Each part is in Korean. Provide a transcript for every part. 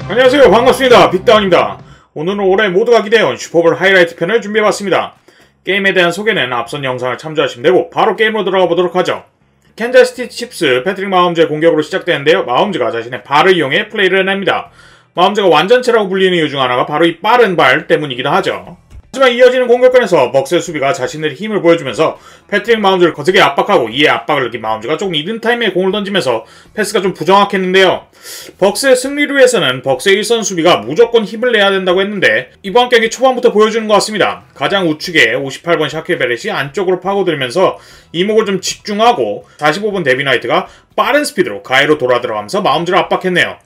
안녕하세요, 반갑습니다. 빅다운입니다. 오늘은 올해 모두가 기대해온 슈퍼볼 하이라이트 편을 준비해봤습니다. 게임에 대한 소개는 앞선 영상을 참조하시면 되고 바로 게임으로 들어가 보도록 하죠. 캔자스시티 칩스 패트릭 마홈즈의 공격으로 시작되는데요. 마홈즈가 자신의 발을 이용해 플레이를 해냅니다. 마홈즈가 완전체라고 불리는 이유 중 하나가 바로 이 빠른 발 때문이기도 하죠. 하지만 이어지는 공격권에서 벅스의 수비가 자신들의 힘을 보여주면서 패트릭 마홈즈를 거세게 압박하고 이에 압박을 느낀 마홈즈가 조금 이른 타이밍에 공을 던지면서 패스가 좀 부정확했는데요. 벅스의 승리를 위해서는 벅스의 일선 수비가 무조건 힘을 내야 된다고 했는데 이번 경기 초반부터 보여주는 것 같습니다. 가장 우측에 58번 샤킬 베렛이 안쪽으로 파고들면서 이목을 좀 집중하고 45번 데빈 화이트가 빠른 스피드로 가해로 돌아 들어가면서 마홈즈를 압박했네요.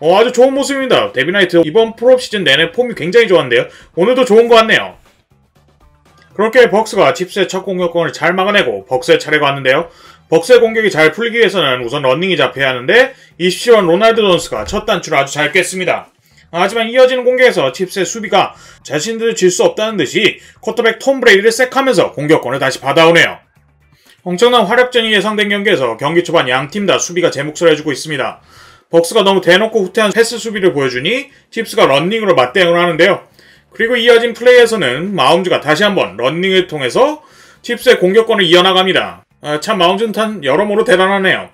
아주 좋은 모습입니다. 데빈 화이트 이번 프로업 시즌 내내 폼이 굉장히 좋았는데요. 오늘도 좋은 것 같네요. 그렇게 벅스가 칩스의 첫 공격권을 잘 막아내고 벅스의 차례가 왔는데요. 벅스의 공격이 잘 풀리기 위해서는 우선 러닝이 잡혀야 하는데 27번 로날드 존스가 첫 단추를 아주 잘 깼습니다. 하지만 이어지는 공격에서 칩스의 수비가 자신들을 질 수 없다는 듯이 쿼터백 톰 브레이디를 쌔하면서 공격권을 다시 받아오네요. 엄청난 화력전이 예상된 경기에서 경기 초반 양팀 다 수비가 제 몫을 해주고 있습니다. 벅스가 너무 대놓고 후퇴한 패스 수비를 보여주니 칩스가 런닝으로 맞대응을 하는데요. 그리고 이어진 플레이에서는 마홈즈가 다시 한번 런닝을 통해서 칩스의 공격권을 이어나갑니다. 참 마홈즈는 여러모로 대단하네요.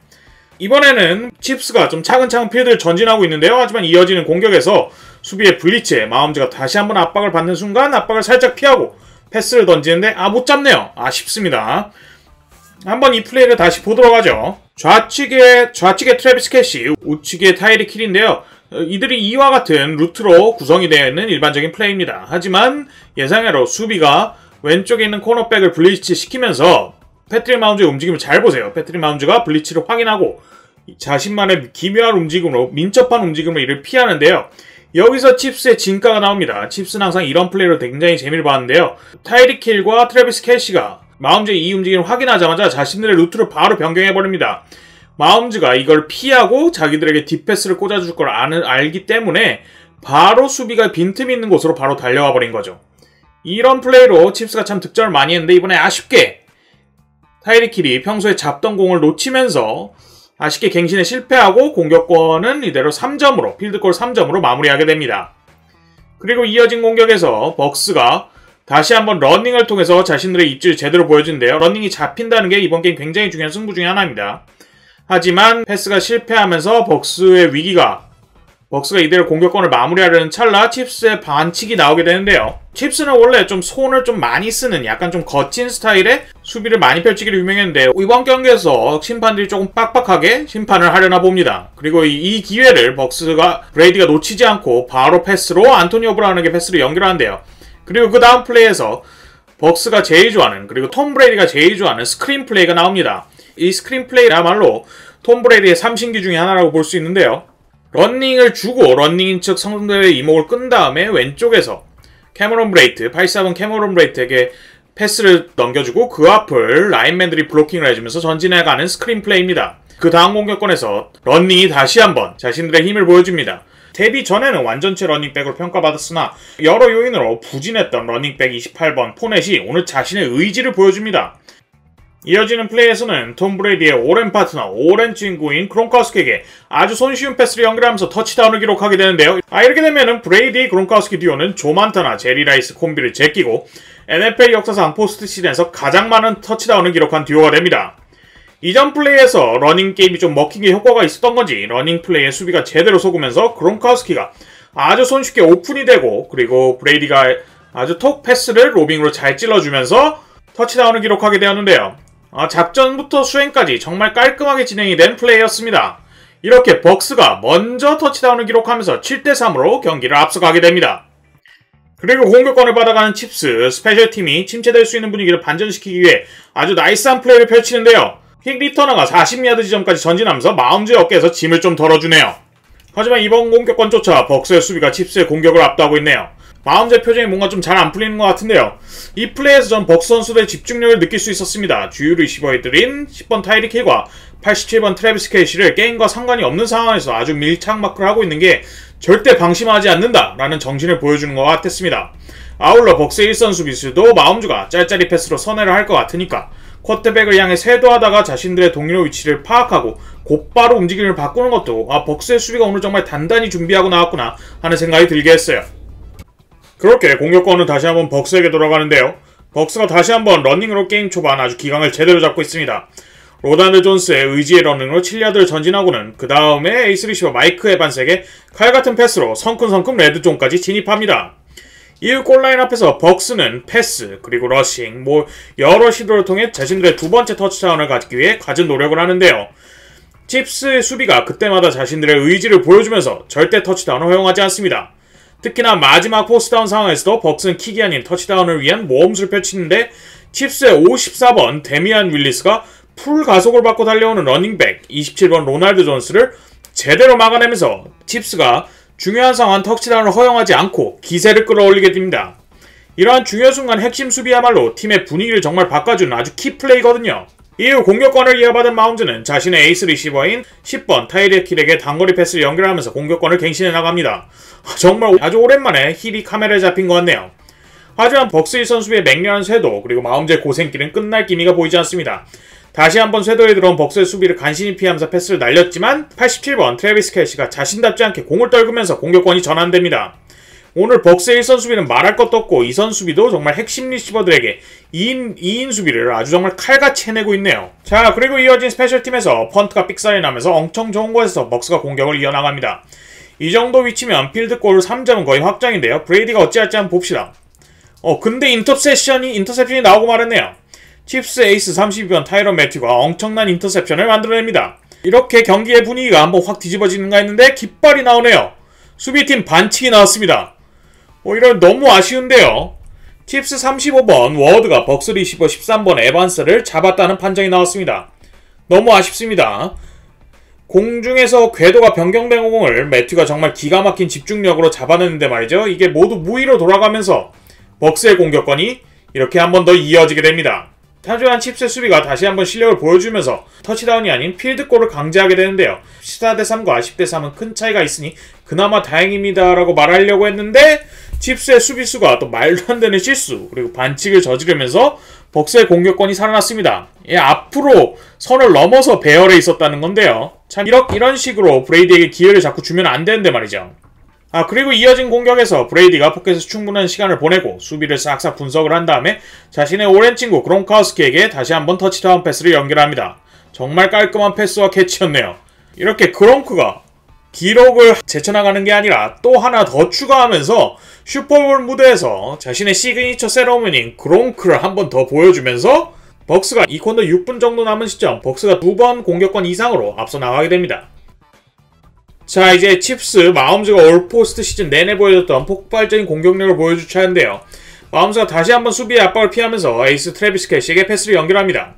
이번에는 칩스가 좀 차근차근 필드를 전진하고 있는데요. 하지만 이어지는 공격에서 수비의 블리츠에 마홈즈가 다시 한번 압박을 받는 순간 압박을 살짝 피하고 패스를 던지는데 못 잡네요. 아쉽습니다. 한번 이 플레이를 다시 보도록 하죠. 좌측에 트래비스 캐시, 우측에 타이리 킬인데요. 이들이 이와 같은 루트로 구성이 되어 있는 일반적인 플레이입니다. 하지만 예상외로 수비가 왼쪽에 있는 코너백을 블리츠 시키면서 패트릭 마홈즈의 움직임을 잘 보세요. 패트릭 마홈즈가 블리츠를 확인하고 자신만의 기묘한 움직임으로 민첩한 움직임으로 이를 피하는데요. 여기서 칩스의 진가가 나옵니다. 칩스는 항상 이런 플레이로 굉장히 재미를 봤는데요. 타이리 킬과 트래비스 캐시가 마홈즈의 이 움직임을 확인하자마자 자신들의 루트를 바로 변경해버립니다. 마홈즈가 이걸 피하고 자기들에게 딥패스를 꽂아줄 걸 알기 때문에 바로 수비가 빈틈이 있는 곳으로 바로 달려와 버린 거죠. 이런 플레이로 칩스가 참 득점을 많이 했는데 이번에 아쉽게 타이리 킬이 평소에 잡던 공을 놓치면서 아쉽게 갱신에 실패하고 공격권은 이대로 3점으로 필드골 3점으로 마무리하게 됩니다. 그리고 이어진 공격에서 벅스가 다시 한번 러닝을 통해서 자신들의 입지를 제대로 보여주는데요. 러닝이 잡힌다는 게 이번 게임 굉장히 중요한 승부 중에 하나입니다. 하지만 패스가 실패하면서 벅스가 이대로 공격권을 마무리하려는 찰나 칩스의 반칙이 나오게 되는데요. 칩스는 원래 좀 손을 좀 많이 쓰는 약간 좀 거친 스타일의 수비를 많이 펼치기로 유명했는데 이번 경기에서 심판들이 조금 빡빡하게 심판을 하려나 봅니다. 그리고 이 기회를 브레이디가 놓치지 않고 바로 패스로 안토니오 브라운에게 패스를 연결하는데요. 그리고 그 다음 플레이에서 벅스가 제일 좋아하는 그리고 톰 브레이디가 제일 좋아하는 스크린 플레이가 나옵니다. 이 스크린 플레이야말로 톰 브레이디의 삼신기 중에 하나라고 볼 수 있는데요. 런닝을 주고 런닝인 측 상대의 이목을 끈 다음에 왼쪽에서 캐머런 브레이트, 84번 캐머런 브레이트에게 패스를 넘겨주고 그 앞을 라인맨들이 블로킹을 해주면서 전진해가는 스크린 플레이입니다. 그 다음 공격권에서 런닝이 다시 한번 자신들의 힘을 보여줍니다. 데뷔 전에는 완전체 러닝백으로 평가받았으나 여러 요인으로 부진했던 러닝백 28번 포넷이 오늘 자신의 의지를 보여줍니다. 이어지는 플레이에서는 톰 브레이디의 오랜 파트너, 오랜 친구인 그론카우스키에게 아주 손쉬운 패스를 연결하면서 터치다운을 기록하게 되는데요. 이렇게 되면은 브레이디 그론카우스키 듀오는 조 만타나 제리 라이스 콤비를 제끼고 NFL 역사상 포스트 시즌에서 가장 많은 터치다운을 기록한 듀오가 됩니다. 이전 플레이에서 러닝 게임이 좀 먹힌 게 효과가 있었던 건지 러닝 플레이에 수비가 제대로 속으면서 그론카우스키가 아주 손쉽게 오픈이 되고 그리고 브레이디가 아주 톡 패스를 로빙으로 잘 찔러주면서 터치다운을 기록하게 되었는데요. 작전부터 수행까지 정말 깔끔하게 진행이 된 플레이였습니다. 이렇게 벅스가 먼저 터치다운을 기록하면서 7대3으로 경기를 앞서가게 됩니다. 그리고 공격권을 받아가는 칩스, 스페셜팀이 침체될 수 있는 분위기를 반전시키기 위해 아주 나이스한 플레이를 펼치는데요. 킥 리터너가 40야드 지점까지 전진하면서 마홈즈의 어깨에서 짐을 좀 덜어주네요. 하지만 이번 공격권조차 벅스의 수비가 칩스의 공격을 압도하고 있네요. 마음제 표정이 뭔가 좀 잘 안 풀리는 것 같은데요. 이 플레이에서 전 벅스 선수들의 집중력을 느낄 수 있었습니다. 주요 리시버들인 10번 타이릭 힐과 87번 트래비스 켈시를 게임과 상관이 없는 상황에서 아주 밀착 마크를 하고 있는 게 절대 방심하지 않는다 라는 정신을 보여주는 것 같았습니다. 아울러 벅스의 일선 수비수도 마음주가 짤짤이 패스로 선회를 할 것 같으니까 쿼터백을 향해 세도하다가 자신들의 동료 위치를 파악하고 곧바로 움직임을 바꾸는 것도 벅스의 수비가 오늘 정말 단단히 준비하고 나왔구나 하는 생각이 들게 했어요. 그렇게 공격권은 다시 한번 벅스에게 돌아가는데요. 벅스가 다시 한번 러닝으로 게임 초반 아주 기강을 제대로 잡고 있습니다. 로단드 존스의 의지의 러닝으로 7야드를 전진하고는 그 다음에 에이스 리시버 마이크 에반스에게 칼같은 패스로 성큼성큼 레드존까지 진입합니다. 이후 골라인 앞에서 벅스는 패스, 그리고 러싱, 여러 시도를 통해 자신들의 두 번째 터치다운을 갖기 위해 갖은 노력을 하는데요. 칩스의 수비가 그때마다 자신들의 의지를 보여주면서 절대 터치다운을 허용하지 않습니다. 특히나 마지막 포스다운 상황에서도 벅스는 킥이 아닌 터치다운을 위한 모험수를 펼치는데 칩스의 54번 데미안 윌리스가 풀 가속을 받고 달려오는 러닝백 27번 로날드 존스를 제대로 막아내면서 칩스가 중요한 상황 터치다운을 허용하지 않고 기세를 끌어올리게 됩니다. 이러한 중요 순간 핵심 수비야말로 팀의 분위기를 정말 바꿔주는 아주 키플레이거든요. 이후 공격권을 이어받은 마운즈는 자신의 에이스 리시버인 10번 타이렉 힐에게 단거리 패스를 연결하면서 공격권을 갱신해 나갑니다. 정말 아주 오랜만에 힐이 카메라에 잡힌 것 같네요. 하지만 벅스일 선수의 맹렬한 쇄도 그리고 마운즈의 고생길은 끝날 기미가 보이지 않습니다. 다시 한번 쇄도에 들어온 벅스의 수비를 간신히 피하면서 패스를 날렸지만 87번 트래비스 켈시가 자신답지 않게 공을 떨구면서 공격권이 전환됩니다. 오늘 벅스의 1선 수비는 말할 것도 없고 2선 수비도 정말 핵심 리시버들에게 2인 수비를 아주 정말 칼같이 해내고 있네요. 자, 그리고 이어진 스페셜팀에서 펀트가 삑사리 나면서 엄청 좋은 곳에서 벅스가 공격을 이어나갑니다. 이 정도 위치면 필드골 3점은 거의 확정인데요. 브레이디가 어찌할지 한번 봅시다. 근데 인터셉션이 나오고 말았네요. 칩스 에이스 32번 타이런 매튜가 엄청난 인터셉션을 만들어냅니다. 이렇게 경기의 분위기가 한번 확 뒤집어지는가 했는데 깃발이 나오네요. 수비팀 반칙이 나왔습니다. 이런 너무 아쉬운데요. 칩스 35번 워드가 벅스 리시버 13번 에반스를 잡았다는 판정이 나왔습니다. 너무 아쉽습니다. 공중에서 궤도가 변경된 공을 매튜가 정말 기가 막힌 집중력으로 잡아냈는데 말이죠. 이게 모두 무위로 돌아가면서 벅스의 공격권이 이렇게 한 번 더 이어지게 됩니다. 하지만 칩스의 수비가 다시 한번 실력을 보여주면서 터치다운이 아닌 필드골을 강제하게 되는데요. 14대3과 10대3은 큰 차이가 있으니 그나마 다행입니다 라고 말하려고 했는데 칩스의 수비수가 또 말도 안 되는 실수 그리고 반칙을 저지르면서 벅스의 공격권이 살아났습니다. 앞으로 선을 넘어서 배열해 있었다는 건데요. 참 이런 식으로 브레이디에게 기회를 자꾸 주면 안 되는데 말이죠. 그리고 이어진 공격에서 브레이디가 포켓에서 충분한 시간을 보내고 수비를 싹싹 분석을 한 다음에 자신의 오랜 친구 그론카우스키에게 다시 한번 터치다운 패스를 연결합니다. 정말 깔끔한 패스와 캐치였네요. 이렇게 그론크가 기록을 제쳐나가는 게 아니라 또 하나 더 추가하면서 슈퍼볼 무대에서 자신의 시그니처 세러머니인 그론크를 한 번 더 보여주면서 벅스가 이 쿼터 6분 정도 남은 시점 벅스가 2번 공격권 이상으로 앞서 나가게 됩니다. 자, 이제 칩스 마홈즈가 올포스트 시즌 내내 보여줬던 폭발적인 공격력을 보여줄 차례인데요. 마홈즈가 다시 한번 수비의 압박을 피하면서 에이스 트래비스 켈시에게 패스를 연결합니다.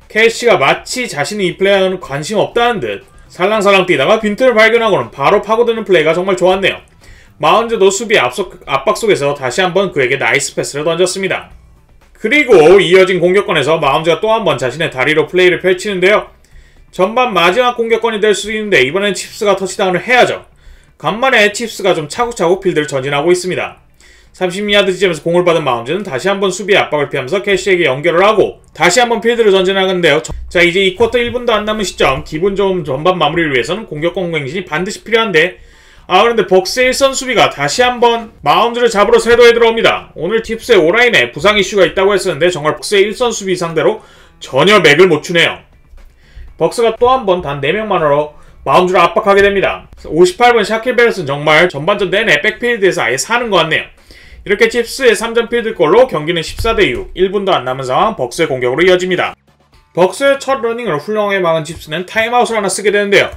켈시가 마치 자신이 이 플레이에는 관심 없다는 듯 살랑살랑 뛰다가 빈틈을 발견하고는 바로 파고드는 플레이가 정말 좋았네요. 마홈즈도 수비 압박 속에서 다시 한번 그에게 나이스 패스를 던졌습니다. 그리고 이어진 공격권에서 마홈즈가 또 한번 자신의 다리로 플레이를 펼치는데요. 전반 마지막 공격권이 될 수도 있는데 이번엔 칩스가 터치다운을 해야죠. 간만에 칩스가 좀 차곡차곡 필드를 전진하고 있습니다. 30야드 지점에서 공을 받은 마운즈는 다시 한번 수비의 압박을 피하면서 캐시에게 연결을 하고 다시 한번 필드를 전진하는데요. 자, 이제 이 쿼터 1분도 안 남은 시점 기분 좋은 전반 마무리를 위해서는 공격권 갱신이 반드시 필요한데 그런데 벅스의 1선 수비가 다시 한번 마운즈를 잡으러 쇄도에 들어옵니다. 오늘 칩스의 오라인에 부상 이슈가 있다고 했었는데 정말 벅스의 1선 수비 상대로 전혀 맥을 못 추네요. 벅스가 또 한 번 단 4명만으로 마운즈를 압박하게 됩니다. 58번 샤킬 베럿은 정말 전반전 내내 백필드에서 아예 사는 것 같네요. 이렇게 칩스의 3점 필드골로 경기는 14대6, 1분도 안 남은 상황 벅스의 공격으로 이어집니다. 벅스의 첫 러닝을 훌륭하게 막은 칩스는 타임아웃을 하나 쓰게 되는데요.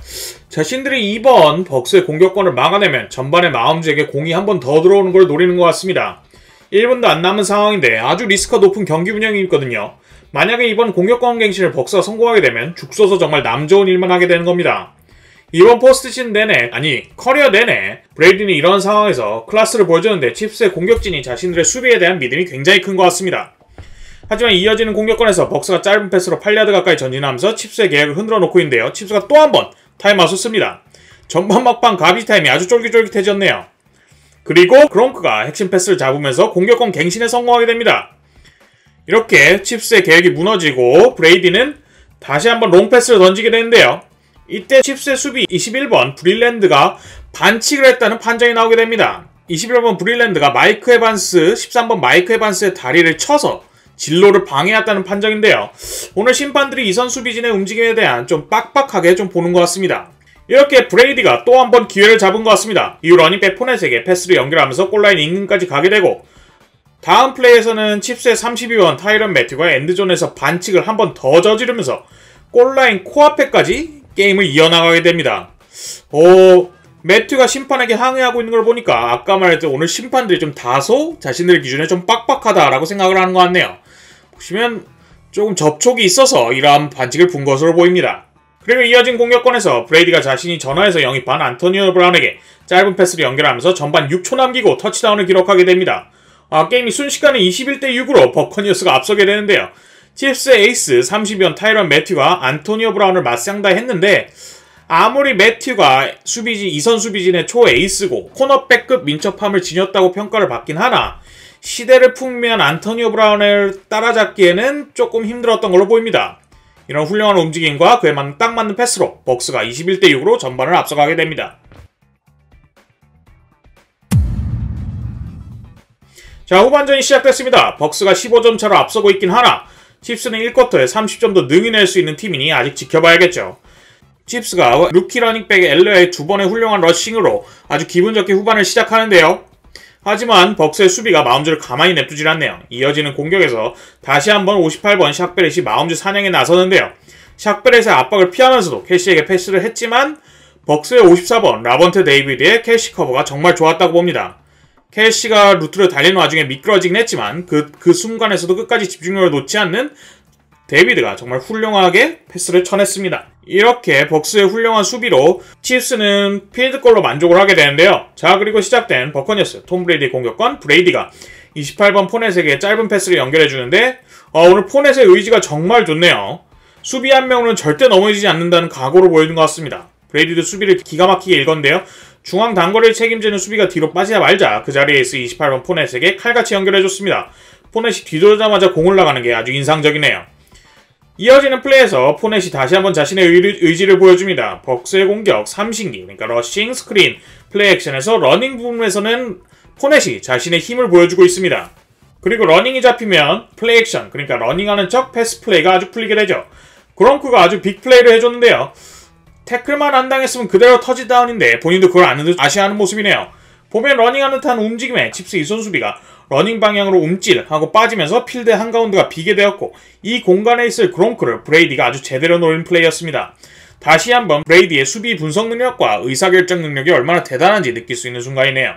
자신들이 이번 벅스의 공격권을 막아내면 전반에 마운즈에게 공이 한 번 더 들어오는 걸 노리는 것 같습니다. 1분도 안 남은 상황인데 아주 리스크가 높은 경기 운영이 있거든요. 만약에 이번 공격권 갱신을 벅스가 성공하게 되면 죽서서 정말 남 좋은 일만 하게 되는 겁니다. 이번 포스트 시즌 내내, 아니 커리어 내내 브레이디는 이런 상황에서 클래스를 보여주는데 칩스의 공격진이 자신들의 수비에 대한 믿음이 굉장히 큰 것 같습니다. 하지만 이어지는 공격권에서 벅스가 짧은 패스로 8야드 가까이 전진하면서 칩스의 계획을 흔들어 놓고 있는데요. 칩스가 또 한 번 타임아웃을 씁니다. 전반 막판 가비지 타임이 아주 쫄깃쫄깃해졌네요. 그리고 그롱크가 핵심 패스를 잡으면서 공격권 갱신에 성공하게 됩니다. 이렇게 칩스의 계획이 무너지고 브레이디는 다시 한번 롱패스를 던지게 되는데요. 이때 칩스의 수비 21번 브릴랜드가 반칙을 했다는 판정이 나오게 됩니다. 21번 브릴랜드가 마이크 에반스, 13번 마이크 에반스의 다리를 쳐서 진로를 방해했다는 판정인데요. 오늘 심판들이 이선 수비진의 움직임에 대한 좀 빡빡하게 좀 보는 것 같습니다. 이렇게 브레이디가 또 한 번 기회를 잡은 것 같습니다. 이후 러닝백 포넷에게 패스를 연결하면서 골라인 인근까지 가게 되고 다음 플레이에서는 칩스의 32번 타이런 매튜가 엔드존에서 반칙을 한 번 더 저지르면서 골라인 코앞에까지 게임을 이어나가게 됩니다. 매튜가 심판에게 항의하고 있는 걸 보니까 아까 말했던 오늘 심판들이 좀 다소 자신들 기준에 좀 빡빡하다라고 생각을 하는 것 같네요. 보시면 조금 접촉이 있어서 이러한 반칙을 본 것으로 보입니다. 그리고 이어진 공격권에서 브레이디가 자신이 전화해서 영입한 안토니오 브라운에게 짧은 패스를 연결하면서 전반 6초 남기고 터치다운을 기록하게 됩니다. 게임이 순식간에 21대 6으로 버커니어스가 앞서게 되는데요. 칩스의 에이스 30연 타이런 매튜가 안토니오 브라운을 맞상다 했는데 아무리 매튜가 이선 수비진의 초에이스고 코너백급 민첩함을 지녔다고 평가를 받긴 하나 시대를 풍미한 안토니오 브라운을 따라잡기에는 조금 힘들었던 걸로 보입니다. 이런 훌륭한 움직임과 그에 딱 맞는 패스로 벅스가 21대 6으로 전반을 앞서가게 됩니다. 자, 후반전이 시작됐습니다. 벅스가 15점 차로 앞서고 있긴 하나 칩스는 1쿼터에 30점도 능히 낼 수 있는 팀이니 아직 지켜봐야겠죠. 칩스가 루키 러닝백 엘레의 두 번의 훌륭한 러싱으로 아주 기분 좋게 후반을 시작하는데요. 하지만 벅스의 수비가 마움즈를 가만히 냅두질 않네요. 이어지는 공격에서 다시 한번 58번 샥베렛이 마움즈 사냥에 나서는데요. 샥베렛의 압박을 피하면서도 캐시에게 패스를 했지만 벅스의 54번 라번트 데이비드의 캐시 커버가 정말 좋았다고 봅니다. 캐시가 루트를 달리는 와중에 미끄러지긴 했지만 그 순간에서도 끝까지 집중력을 놓지 않는 데이비드가 정말 훌륭하게 패스를 쳐냈습니다. 이렇게 벅스의 훌륭한 수비로 칩스는 필드골로 만족을 하게 되는데요. 자, 그리고 시작된 버커니어스 톰 브레이디의 공격권 브레이디가 28번 포넷에게 짧은 패스를 연결해주는데 오늘 포넷의 의지가 정말 좋네요. 수비 한 명으로는 절대 넘어지지 않는다는 각오를 보여준 것 같습니다. 브레이디도 수비를 기가 막히게 읽었는데요. 중앙 단거리를 책임지는 수비가 뒤로 빠지자 말자 그 자리에 있을 28번 포넷에게 칼같이 연결해줬습니다. 포넷이 뒤돌자마자 공을 나가는 게 아주 인상적이네요. 이어지는 플레이에서 포넷이 다시 한번 자신의 의지를 보여줍니다. 벅스의 공격, 삼신기, 그러니까 러싱, 스크린, 플레이 액션에서 러닝 부분에서는 포넷이 자신의 힘을 보여주고 있습니다. 그리고 러닝이 잡히면 플레이 액션, 그러니까 러닝하는 척 패스 플레이가 아주 풀리게 되죠. 그롱크가 아주 빅 플레이를 해줬는데요. 태클만 안 당했으면 그대로 터치다운인데 본인도 그걸 아는 듯 아시하는 모습이네요. 보면 러닝하는 듯한 움직임에 칩스 이선 수비가 러닝 방향으로 움찔하고 빠지면서 필드 한가운데가 비게 되었고 이 공간에 있을 그롱크를 브레이디가 아주 제대로 노린 플레이였습니다. 다시 한번 브레이디의 수비 분석 능력과 의사결정 능력이 얼마나 대단한지 느낄 수 있는 순간이네요.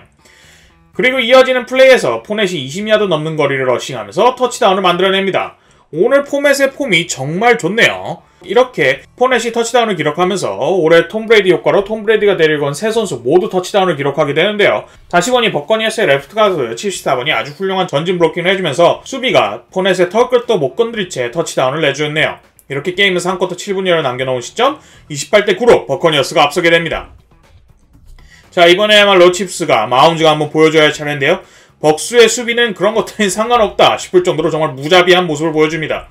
그리고 이어지는 플레이에서 포넷이 20야드 넘는 거리를 러싱하면서 터치다운을 만들어냅니다. 오늘 포맷의 폼이 정말 좋네요. 이렇게 포넷이 터치다운을 기록하면서 올해 톰 브레이디 효과로 톰 브레이디가 데리고 온 세 선수 모두 터치다운을 기록하게 되는데요. 다시 보니 버커니어스의 레프트 가드 74번이 아주 훌륭한 전진 블로킹을 해주면서 수비가 포넷의 턱끝도 못 건드린 채 터치다운을 내주었네요. 이렇게 게임은 3쿼터 7분여를 남겨놓은 시점 28대 9로 버커니어스가 앞서게 됩니다. 자, 이번에야말로 칩스가 마운즈가 한번 보여줘야 할 차례인데요. 벅스의 수비는 그런 것들이 상관없다 싶을 정도로 정말 무자비한 모습을 보여줍니다.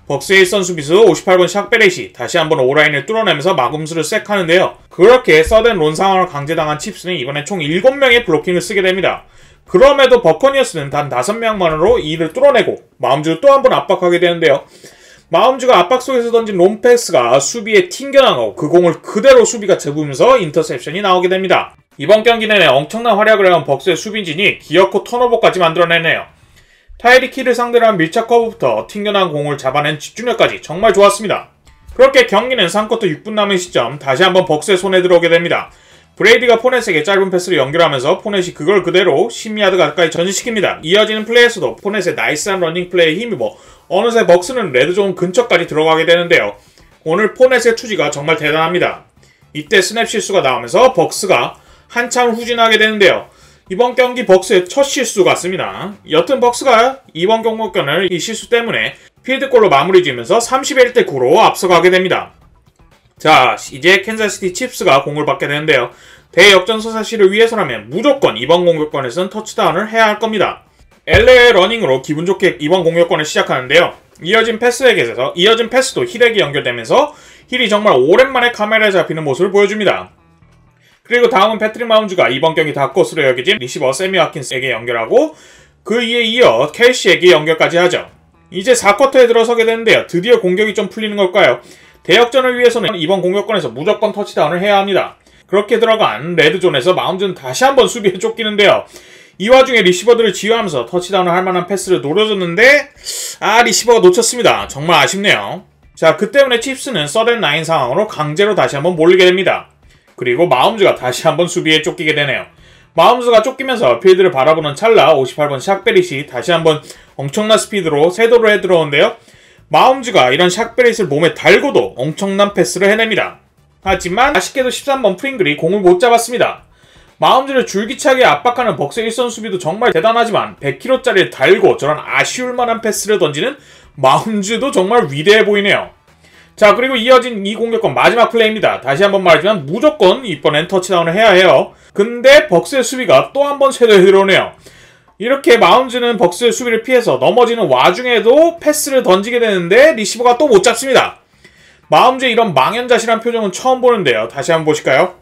벅스의 1선 수비수 58번 샥베렛이 다시 한번 오라인을 뚫어내면서 마금수를 색 하는데요. 그렇게 서든 론 상황을 강제당한 칩스는 이번에 총 7명의 블로킹을 쓰게 됩니다. 그럼에도 버커니어스는 단 5명만으로 이를 뚫어내고 마움즈를 또 한 번 압박하게 되는데요. 마움즈가 압박 속에서 던진 롱패스가 수비에 튕겨나가고 그 공을 그대로 수비가 잡으면서 인터셉션이 나오게 됩니다. 이번 경기 내내 엄청난 활약을 해온 벅스의 수비진이 기어코 턴오버까지 만들어내네요. 타이리키 힐을 상대로 한 밀착 커브부터 튕겨나간 공을 잡아낸 집중력까지 정말 좋았습니다. 그렇게 경기는 3쿼터 6분 남은 시점 다시 한번 벅스의 손에 들어오게 됩니다. 브레이디가 포넷에게 짧은 패스를 연결하면서 포넷이 그걸 그대로 10야드 가까이 전진시킵니다. 이어지는 플레이에서도 포넷의 나이스한 러닝 플레이에 힘입어 어느새 벅스는 레드존 근처까지 들어가게 되는데요. 오늘 포넷의 투지가 정말 대단합니다. 이때 스냅 실수가 나오면서 벅스가 한참 후진하게 되는데요. 이번 경기 벅스의 첫 실수 같습니다. 여튼 벅스가 이번 공격권을 이 실수 때문에 필드골로 마무리 지으면서 31대 9로 앞서가게 됩니다. 자, 이제 캔자스시티 칩스가 공을 받게 되는데요. 대역전서 사실을 위해서라면 무조건 이번 공격권에서는 터치다운을 해야 할 겁니다. LA의 러닝으로 기분 좋게 이번 공격권을 시작하는데요. 이어진 패스도 힐에게 연결되면서 힐이 정말 오랜만에 카메라에 잡히는 모습을 보여줍니다. 그리고 다음은 패트릭 마홈즈가 이번 경기 다크호스로 여겨진 리시버 세미 와킨스에게 연결하고 그 이에 이어 켈시에게 연결까지 하죠. 이제 4쿼터에 들어서게 되는데요. 드디어 공격이 좀 풀리는 걸까요? 대역전을 위해서는 이번 공격권에서 무조건 터치다운을 해야 합니다. 그렇게 들어간 레드존에서 마홈즈는 다시 한번 수비에 쫓기는데요. 이 와중에 리시버들을 지휘하면서 터치다운을 할 만한 패스를 노려줬는데 리시버가 놓쳤습니다. 정말 아쉽네요. 자, 그 때문에 칩스는 서든라인 상황으로 강제로 다시 한번 몰리게 됩니다. 그리고 마홈즈가 다시 한번 수비에 쫓기게 되네요. 마홈즈가 쫓기면서 필드를 바라보는 찰나 58번 샥베릿이 다시 한번 엄청난 스피드로 세도를 해들어오는데요. 마홈즈가 이런 샥베릿을 몸에 달고도 엄청난 패스를 해냅니다. 하지만 아쉽게도 13번 프링글이 공을 못 잡았습니다. 마홈즈를 줄기차게 압박하는 벅스의 일선 수비도 정말 대단하지만 100kg짜리를 달고 저런 아쉬울 만한 패스를 던지는 마홈즈도 정말 위대해 보이네요. 자, 그리고 이어진 이 공격권 마지막 플레이입니다. 다시 한번 말하지만 무조건 이번엔 터치다운을 해야 해요. 근데 벅스의 수비가 또 한 번 쇄도에 들어오네요. 이렇게 마홈즈는 벅스의 수비를 피해서 넘어지는 와중에도 패스를 던지게 되는데 리시버가 또 못 잡습니다. 마홈즈의 이런 망연자실한 표정은 처음 보는데요. 다시 한번 보실까요?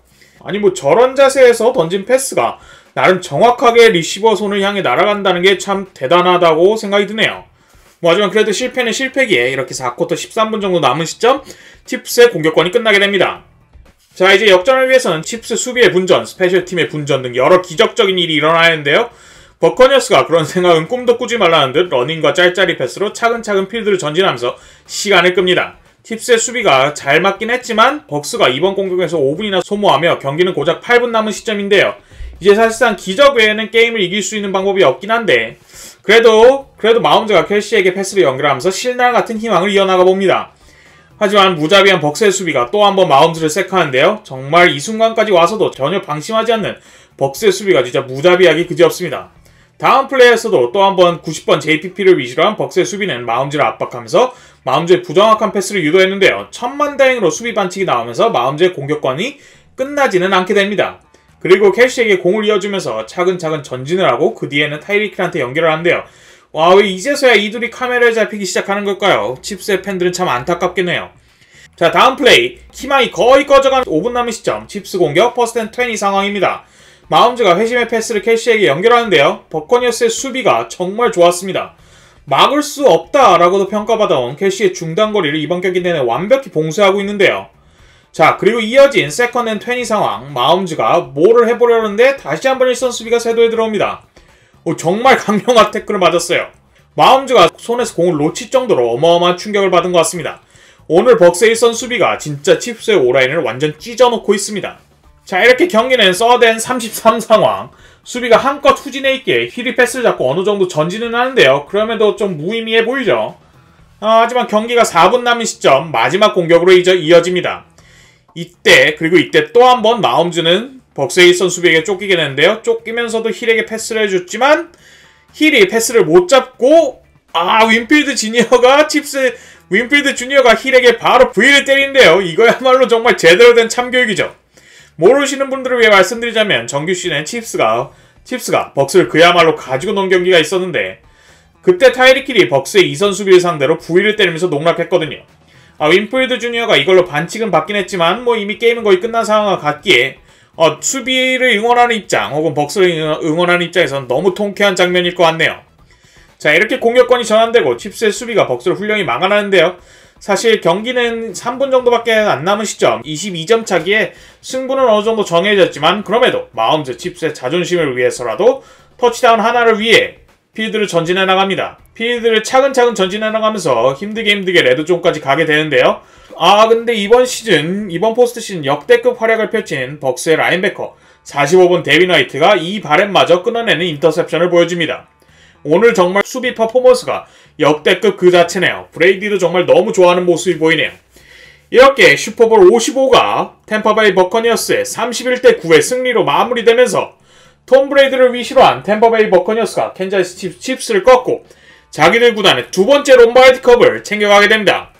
아니 저런 자세에서 던진 패스가 나름 정확하게 리시버 손을 향해 날아간다는 게 참 대단하다고 생각이 드네요. 하지만 그래도 실패는 실패기에 이렇게 4쿼터 13분 정도 남은 시점 칩스의 공격권이 끝나게 됩니다. 자, 이제 역전을 위해서는 칩스 수비의 분전, 스페셜팀의 분전 등 여러 기적적인 일이 일어나야 하는데요. 버커니어스가 그런 생각은 꿈도 꾸지 말라는 듯 러닝과 짤짤이 패스로 차근차근 필드를 전진하면서 시간을 끕니다. 칩스의 수비가 잘 맞긴 했지만 벅스가 이번 공격에서 5분이나 소모하며 경기는 고작 8분 남은 시점인데요. 이제 사실상 기적 외에는 게임을 이길 수 있는 방법이 없긴 한데 그래도 마홈즈가 켈시에게 패스를 연결하면서 신랄 같은 희망을 이어나가 봅니다. 하지만 무자비한 벅스의 수비가 또 한 번 마홈즈를 쐐하는데요. 정말 이 순간까지 와서도 전혀 방심하지 않는 벅스의 수비가 진짜 무자비하기 그지없습니다. 다음 플레이에서도 또 한 번 90번 JPP를 위주로 한 벅스의 수비는 마홈즈를 압박하면서 마홈즈의 부정확한 패스를 유도했는데요. 천만다행으로 수비 반칙이 나오면서 마홈즈의 공격권이 끝나지는 않게 됩니다. 그리고 켈시에게 공을 이어주면서 차근차근 전진을 하고 그 뒤에는 타이리크 힐한테 연결을 하는데요. 와, 왜 이제서야 이 둘이 카메라에 잡히기 시작하는 걸까요? 칩스의 팬들은 참 안타깝겠네요. 자, 다음 플레이. 희망이 거의 꺼져간 5분 남은 시점 칩스 공격 퍼스트 앤 20 상황입니다. 마홈즈가 회심의 패스를 켈시에게 연결하는데요. 버커니어스의 수비가 정말 좋았습니다. 막을 수 없다라고도 평가받아온 켈시의 중단거리를 이번 경기 내내 완벽히 봉쇄하고 있는데요. 자, 그리고 이어진 세컨드 앤 20 상황 마홈즈가 뭐를 해보려는데 다시 한번 일선 수비가 세도에 들어옵니다. 정말 강력한 태클을 맞았어요. 마홈즈가 손에서 공을 놓칠 정도로 어마어마한 충격을 받은 것 같습니다. 오늘 벅스의 일선 수비가 진짜 칩스의 오라인을 완전 찢어놓고 있습니다. 자, 이렇게 경기는 서드 앤 33 상황 수비가 한껏 후진해 있기에 힐이 패스를 잡고 어느 정도 전진은 하는데요. 그럼에도 좀 무의미해 보이죠. 하지만 경기가 4분 남은 시점 마지막 공격으로 이어집니다. 이때 또 한 번 마홈즈는 벅스의 일선 수비에게 쫓기게 되는데요. 쫓기면서도 힐에게 패스를 해줬지만 힐이 패스를 못 잡고 윈필드 주니어가 힐에게 바로 V를 때리는데요. 이거야말로 정말 제대로 된 참교육이죠. 모르시는 분들을 위해 말씀드리자면 정규 시즌에 칩스가 벅스를 그야말로 가지고 논 경기가 있었는데 그때 타이리킬이 벅스의 이선 수비를 상대로 V를 때리면서 농락했거든요. 윈필드 주니어가 이걸로 반칙은 받긴 했지만 이미 게임은 거의 끝난 상황과 같기에 수비를 응원하는 입장 혹은 벅스를 응원하는 입장에서는 너무 통쾌한 장면일 것 같네요. 자, 이렇게 공격권이 전환되고 칩스의 수비가 벅스를 훌륭히 막아나는데요. 사실 경기는 3분 정도밖에 안 남은 시점 22점 차기에 승부는 어느 정도 정해졌지만 그럼에도 마홈즈 칩스의 자존심을 위해서라도 터치다운 하나를 위해 필드를 전진해 나갑니다. 필드를 차근차근 전진해 나가면서 힘들게 레드존까지 가게 되는데요. 근데 이번 포스트 시즌 역대급 활약을 펼친 벅스의 라인베커 45번 데빈 화이트가 이 바램마저 끊어내는 인터셉션을 보여줍니다. 오늘 정말 수비 퍼포먼스가 역대급 그 자체네요. 브레이디도 정말 너무 좋아하는 모습이 보이네요. 이렇게 슈퍼볼 55가 템파베이 버커니어스의 31대 9의 승리로 마무리되면서 톰 브레이드를 위시로 한 템파베이 버커니어스가 캔자스 칩스를 꺾고 자기들 구단의 두 번째 롬바르디컵을 챙겨가게 됩니다.